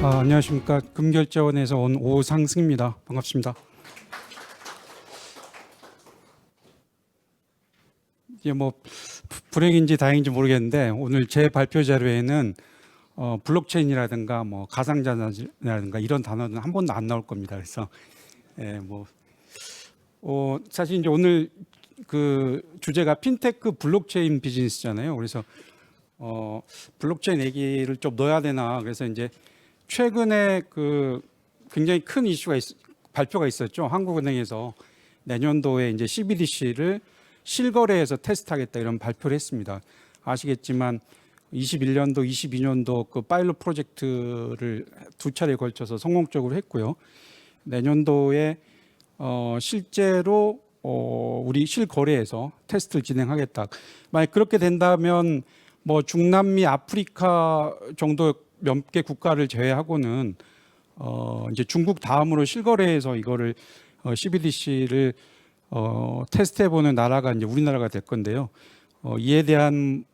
안녕하십니까. 금결자원에서 온 오상승입니다. 반갑습니다. 이게 뭐 불행인지 다행인지 모르겠는데 오늘 제 발표 자료에는 블록체인이라든가 뭐 가상자산이라든가 이런 단어는 한 번도 안 나올 겁니다. 그래서 사실 이제 오늘 그 주제가 핀테크 블록체인 비즈니스잖아요. 그래서 블록체인 얘기를 좀 넣어야 되나. 그래서 이제 최근에 그 굉장히 큰 이슈가 발표가 있었죠. 한국은행에서 내년도에 이제 CBDC를 실거래에서 테스트하겠다 이런 발표를 했습니다. 아시겠지만 21년도, 22년도 그 파일럿 프로젝트를 두 차례에 걸쳐서 성공적으로 했고요. 내년도에 실제로 우리 실거래에서 테스트를 진행하겠다. 만약 그렇게 된다면 뭐 중남미, 아프리카 정도 몇 개 국가를 제외하고는 이제 중국 다음으로 실거래에서 이거를 CBDC를 테스트해보는 나라가 이제 우리나라가 될 건데요. 이에 대한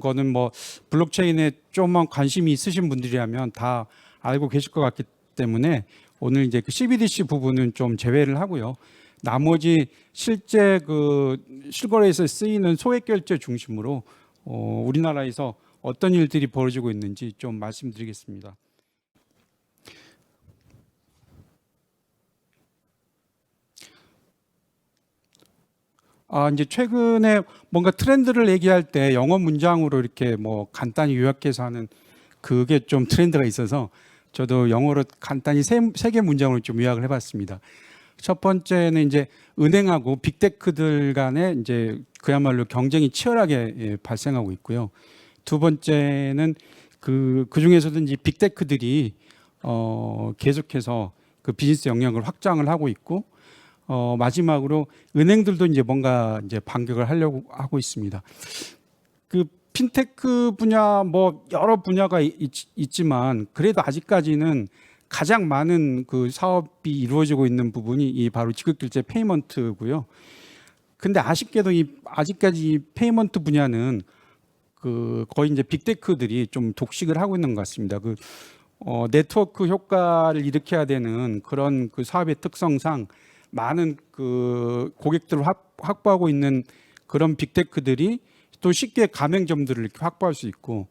거는 뭐 블록체인에 좀만 관심이 있으신 분들이라면 다 알고 계실 것 같기 때문에 오늘 이제 그 CBDC 부분은 좀 제외를 하고요. 나머지 실제 그 실거래에서 쓰이는 소액 결제 중심으로 우리나라에서 어떤 일들이 벌어지고 있는지 좀 말씀드리겠습니다. 이제 최근에 뭔가 트렌드를 얘기할 때 영어 문장으로 이렇게 뭐 간단히 요약해서 하는 그게 좀 트렌드가 있어서 저도 영어로 간단히 세 개 문장으로 좀 요약을 해봤습니다. 첫 번째는 이제 은행하고 빅테크들 간에 이제 그야말로 경쟁이 치열하게 발생하고 있고요. 두 번째는 그 중에서도 이제 빅테크들이 계속해서 그 비즈니스 영역을 확장을 하고 있고 마지막으로 은행들도 이제 뭔가 이제 반격을 하려고 하고 있습니다. 그 핀테크 분야 뭐 여러 분야가 있지만 그래도 아직까지는 가장 많은 그 사업이 이루어지고 있는 부분이 이 바로 지급결제 페이먼트고요. 근데 아쉽게도 아직까지 이 페이먼트 분야는 그 거의 이제 빅테크들이 좀 독식을 하고 있는 것 같습니다. 그 네트워크 효과를 일으켜야 되는 그런 그 사업의 특성상 많은 그 고객들을 확보하고 있는 그런 빅테크들이 또 쉽게 가맹점들을 이렇게 확보할 수 있고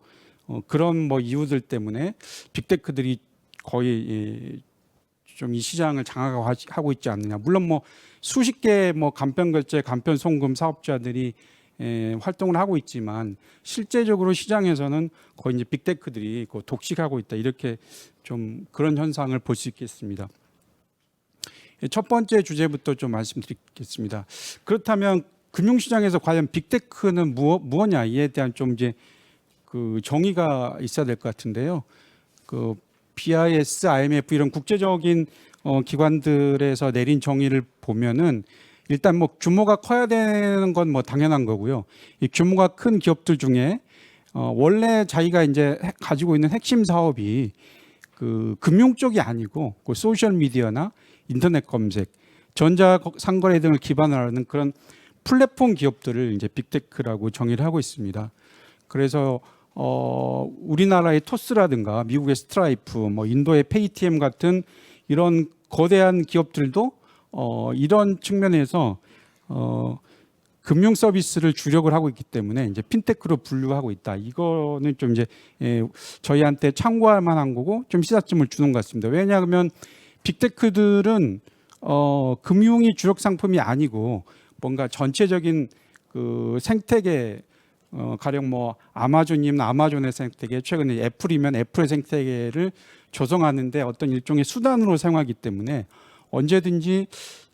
그런 뭐 이유들 때문에 빅테크들이 거의 좀 이 시장을 장악하고 있지 않느냐. 물론 뭐 수십 개의 뭐 간편결제, 간편송금 사업자들이 활동을 하고 있지만 실제적으로 시장에서는 거의 이제 빅테크들이 독식하고 있다. 이렇게 좀 그런 현상을 볼 수 있겠습니다. 첫 번째 주제부터 좀 말씀드리겠습니다. 그렇다면 금융시장에서 과연 빅테크는 무엇냐 이에 대한 좀 이제 그 정의가 있어야 될 것 같은데요. 그 BIS, IMF 이런 국제적인 기관들에서 내린 정의를 보면은 일단 뭐 규모가 커야 되는 건 뭐 당연한 거고요. 이 규모가 큰 기업들 중에 원래 자기가 이제 가지고 있는 핵심 사업이 그 금융 쪽이 아니고 그 소셜 미디어나 인터넷 검색, 전자 상거래 등을 기반으로 하는 그런 플랫폼 기업들을 이제 빅테크라고 정의를 하고 있습니다. 그래서 우리나라의 토스라든가 미국의 스트라이프, 뭐 인도의 페이티엠 같은 이런 거대한 기업들도 이런 측면에서 금융 서비스를 주력을 하고 있기 때문에 이제 핀테크로 분류하고 있다. 이거는 좀 이제 저희한테 참고할 만한 거고 좀 시사점을 주는 것 같습니다. 왜냐하면 빅테크들은 금융이 주력 상품이 아니고 뭔가 전체적인 그 생태계 가령 뭐 아마존이면 아마존의 생태계, 최근에 애플이면 애플의 생태계를 조성하는데 어떤 일종의 수단으로 사용하기 때문에 언제든지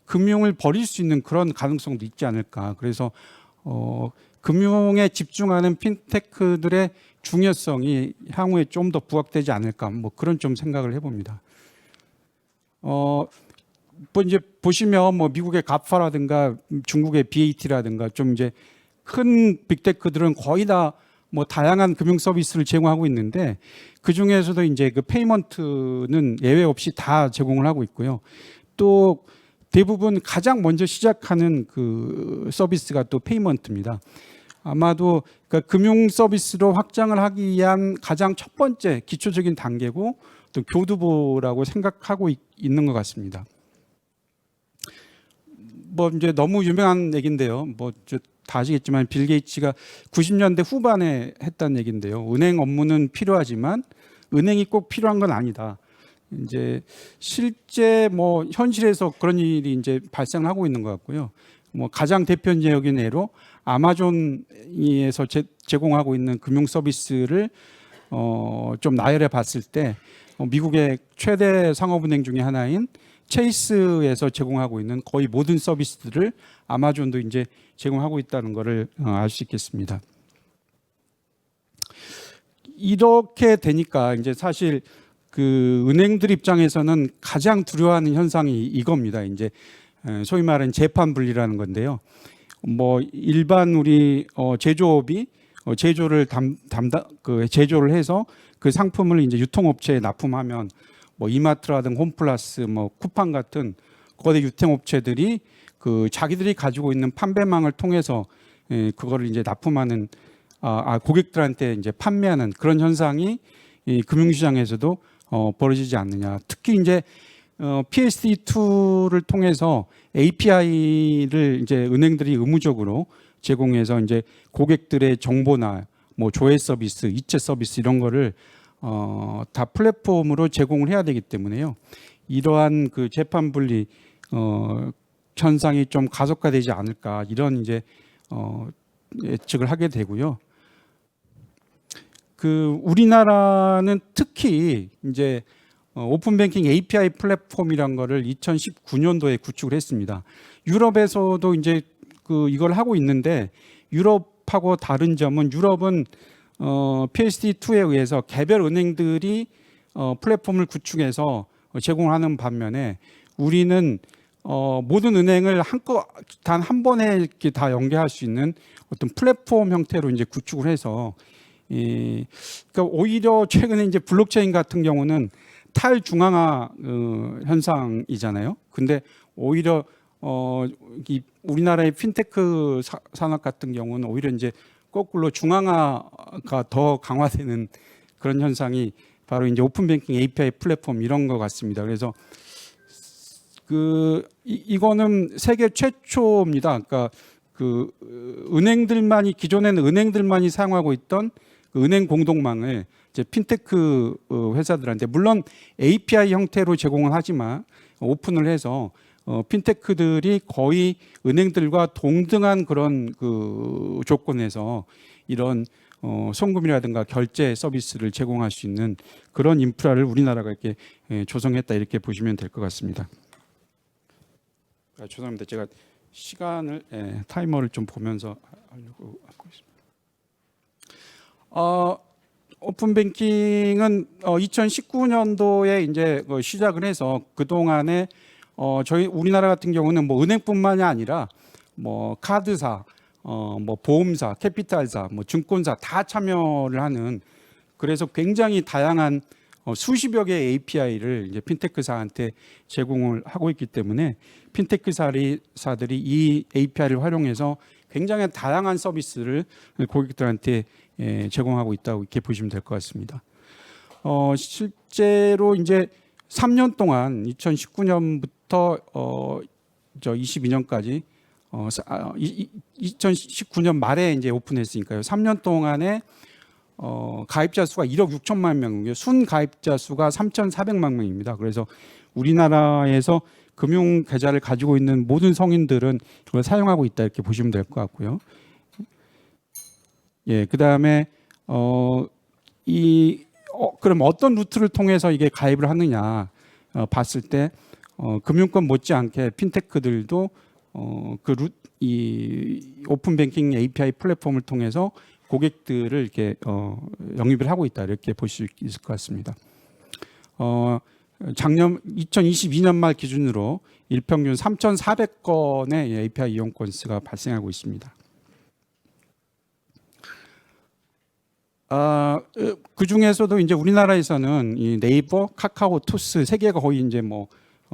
금융을 버릴 수 있는 그런 가능성도 있지 않을까. 그래서 금융에 집중하는 핀테크들의 중요성이 향후에 좀 더 부각되지 않을까. 뭐 그런 좀 생각을 해봅니다. 뭐 이제 보시면 뭐 미국의 가파라든가 중국의 BAT라든가 좀 이제 큰 빅테크들은 거의 다 뭐 다양한 금융 서비스를 제공하고 있는데 그 중에서도 이제 그 페이먼트는 예외 없이 다 제공을 하고 있고요. 또 대부분 가장 먼저 시작하는 그 서비스가 또 페이먼트입니다. 아마도 그러니까 금융 서비스로 확장을 하기 위한 가장 첫 번째 기초적인 단계고 어떤 교두보라고 생각하고 있는 것 같습니다. 뭐 이제 너무 유명한 얘기인데요. 뭐 다 아시겠지만 빌 게이츠가 90년대 후반에 했던 얘기인데요. 은행 업무는 필요하지만 은행이 꼭 필요한 건 아니다. 이제 실제 뭐 현실에서 그런 일이 이제 발생하고 있는 것 같고요. 뭐 가장 대표적인 예로 아마존에서 제공하고 있는 금융 서비스를 좀 나열해 봤을 때 미국의 최대 상업은행 중에 하나인 체이스에서 제공하고 있는 거의 모든 서비스들을 아마존도 이제 제공하고 있다는 것을 알 수 있겠습니다. 이렇게 되니까 이제 사실 그 은행들 입장에서는 가장 두려워하는 현상이 이겁니다. 이제 소위 말하는 재판 분리라는 건데요. 뭐 일반 우리 제조업이 제조를 제조를 해서 그 상품을 이제 유통업체에 납품하면 뭐 이마트라든 홈플러스, 뭐 쿠팡 같은 거대 유통업체들이 그 자기들이 가지고 있는 판매망을 통해서 그거를 이제 납품하는 고객들한테 이제 판매하는 그런 현상이 이 금융시장에서도 벌어지지 않느냐. 특히 이제 PSD2를 통해서 API를 이제 은행들이 의무적으로 제공해서 이제 고객들의 정보나 뭐 조회 서비스, 이체 서비스 이런 거를 다 플랫폼으로 제공을 해야 되기 때문에요. 이러한 그 재판 분리 현상이 좀 가속화되지 않을까 이런 이제 예측을 하게 되고요. 그 우리나라는 특히 이제 오픈 뱅킹 API 플랫폼이란 거를 2019년도에 구축을 했습니다. 유럽에서도 이제 그 이걸 하고 있는데 유럽하고 다른 점은 유럽은 PSD2에 의해서 개별 은행들이 플랫폼을 구축해서 제공하는 반면에 우리는 모든 은행을 단 한 번에 이렇게 다 연계할 수 있는 어떤 플랫폼 형태로 이제 구축을 해서 그러니까 오히려 최근에 이제 블록체인 같은 경우는 탈중앙화 현상이잖아요. 근데 오히려 우리나라의 핀테크 산업 같은 경우는 오히려 이제 거꾸로 중앙화가 더 강화되는 그런 현상이 바로 이제 오픈 뱅킹 API 플랫폼 이런 것 같습니다. 그래서 이거는 세계 최초입니다. 그러니까 그 은행들만이 기존에는 은행들만이 사용하고 있던 그 은행 공동망을 이제 핀테크 회사들한테 물론 API 형태로 제공을 하지만 오픈을 해서 핀테크들이 거의 은행들과 동등한 그런 그 조건에서 이런 송금이라든가 결제 서비스를 제공할 수 있는 그런 인프라를 우리나라가 이렇게 조성했다 이렇게 보시면 될 것 같습니다. 죄송합니다. 제가 시간을 타이머를 좀 보면서 하려고 하고 있습니다. 오픈 뱅킹은 2019년도에 이제 시작을 해서 그 동안에 저희 우리나라 같은 경우는 뭐 은행뿐만이 아니라 뭐 카드사, 뭐 보험사, 캐피탈사, 뭐 증권사 다 참여를 하는 그래서 굉장히 다양한 수십여 개의 API를 이제 핀테크사한테 제공을 하고 있기 때문에 핀테크사들이 이 API를 활용해서 굉장히 다양한 서비스를 고객들한테 제공하고 있다고 이렇게 보시면 될 것 같습니다. 실제로 이제 3년 동안 2019년부터 22년까지 2019년 말에 이제 오픈했으니까요. 3년 동안에 가입자 수가 1억 6천만 명이고요. 순 가입자 수가 3,400만 명입니다. 그래서 우리나라에서 금융 계좌를 가지고 있는 모든 성인들은 이걸 사용하고 있다 이렇게 보시면 될 것 같고요. 예, 그다음에 그럼 어떤 루트를 통해서 이게 가입을 하느냐 봤을 때 금융권 못지않게 핀테크들도 이 오픈 뱅킹 API 플랫폼을 통해서 고객들을 이렇게 영입을 하고 있다 이렇게 볼 수 있을 것 같습니다. 작년 2022년 말 기준으로 일평균 3,400건의 API 이용 건수가 발생하고 있습니다. 그 중에서도 이제 우리나라에서는 이 네이버, 카카오, 토스 세 개가 거의 이제 뭐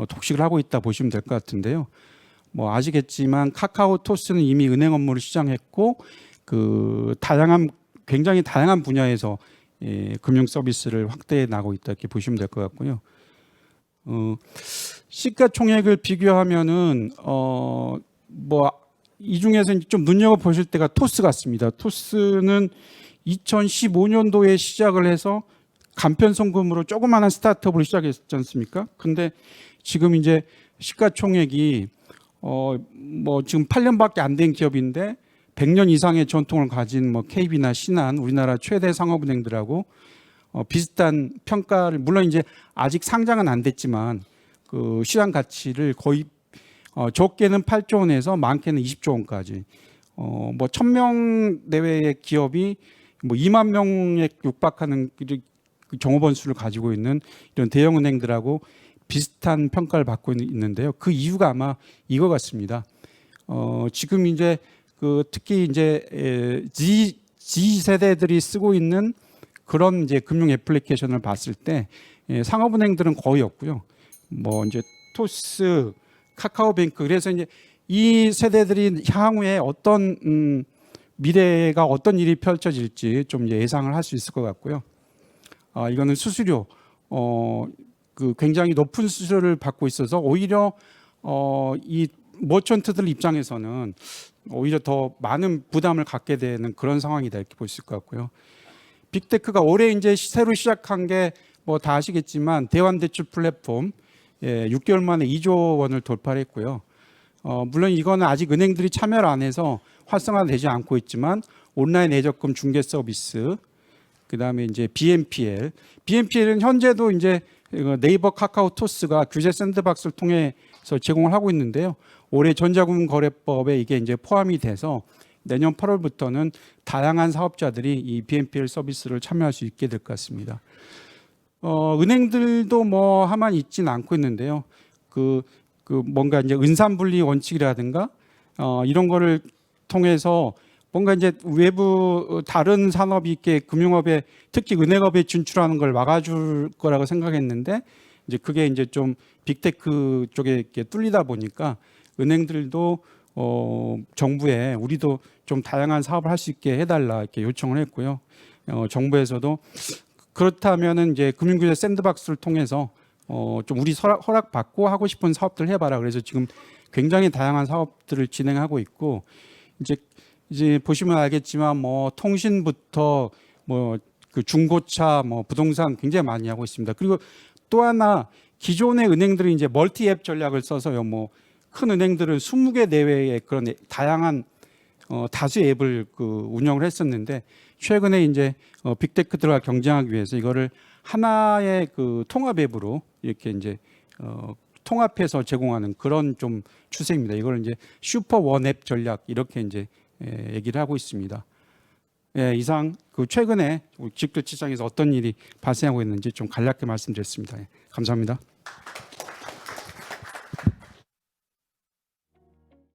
독식을 하고 있다 보시면 될 것 같은데요. 뭐 아시겠지만 카카오, 토스는 이미 은행 업무를 시작했고 굉장히 다양한 분야에서 금융 서비스를 확대해 나가고 있다 이렇게 보시면 될 것 같고요. 시가총액을 비교하면은 뭐 이 중에서 좀 눈여겨 보실 때가 토스 같습니다. 토스는 2015년도에 시작을 해서 간편송금으로 조그마한 스타트업으로 시작했지 않습니까? 근데 지금 이제 시가총액이 뭐 지금 8년밖에 안 된 기업인데 100년 이상의 전통을 가진 뭐 KB나 신한 우리나라 최대 상업은행들하고 비슷한 평가를, 물론 이제 아직 상장은 안 됐지만 그 시장 가치를 거의 적게는 8조 원에서 많게는 20조 원까지 뭐 1000명 내외의 기업이 뭐 2만 명에 육박하는 그 종업원 수를 가지고 있는 이런 대형 은행들하고 비슷한 평가를 받고 있는데요. 그 이유가 아마 이거 같습니다. 지금 이제 그 특히 이제 Z 세대들이 쓰고 있는 그런 이제 금융 애플리케이션을 봤을 때 상업은행들은 거의 없고요. 뭐 이제 토스, 카카오뱅크, 그래서 이제 이 세대들이 향후에 어떤 미래가 어떤 일이 펼쳐질지 좀 이제 예상을 할 수 있을 것 같고요. 이거는 수수료 그 굉장히 높은 수수료를 받고 있어서 오히려 이 머천트들 입장에서는 오히려 더 많은 부담을 갖게 되는 그런 상황이다 이렇게 볼 수 있을 것 같고요. 빅테크가 올해 이제 새로 시작한 게 뭐 다 아시겠지만 대환대출 플랫폼 6개월 만에 2조 원을 돌파를 했고요. 물론 이거는 아직 은행들이 참여를 안 해서 활성화되지 않고 있지만 온라인 예적금 중개 서비스, 그다음에 이제 BNPL은 현재도 이제 네이버, 카카오토스가 규제 샌드박스를 통해서 제공을 하고 있는데요. 올해 전자금융거래법에 이게 이제 포함이 돼서 내년 8월부터는 다양한 사업자들이 이 BNPL 서비스를 참여할 수 있게 될 것 같습니다. 은행들도 뭐 하만 있지는 않고 있는데요. 그 뭔가 이제 은산분리 원칙이라든가 이런 거를 통해서 뭔가 이제 외부 다른 산업이 있게 금융업에 특히 은행업에 진출하는 걸 막아줄 거라고 생각했는데 이제 그게 이제 좀 빅테크 쪽에 이렇게 뚫리다 보니까 은행들도 정부에 우리도 좀 다양한 사업을 할 수 있게 해달라 이렇게 요청을 했고요. 정부에서도 그렇다면은 이제 금융규제 샌드박스를 통해서 좀 우리 허락받고 하고 싶은 사업들 해봐라. 그래서 지금 굉장히 다양한 사업들을 진행하고 있고 이제 보시면 알겠지만 뭐 통신부터 뭐 그 중고차 뭐 부동산 굉장히 많이 하고 있습니다. 그리고 또 하나 기존의 은행들이 이제 멀티 앱 전략을 써서요. 뭐 큰 은행들은 20개 내외의 그런 다양한 다수 앱을 운영을 했었는데 최근에 이제 빅테크들과 경쟁하기 위해서 이거를 하나의 통합 앱으로 이렇게 이제 통합해서 제공하는 그런 좀 추세입니다. 이걸 이제 슈퍼 원 앱 전략 이렇게 이제 얘기를 하고 있습니다. 이상 최근에 직도 시장에서 어떤 일이 발생하고 있는지 좀 간략히 말씀드렸습니다. 감사합니다.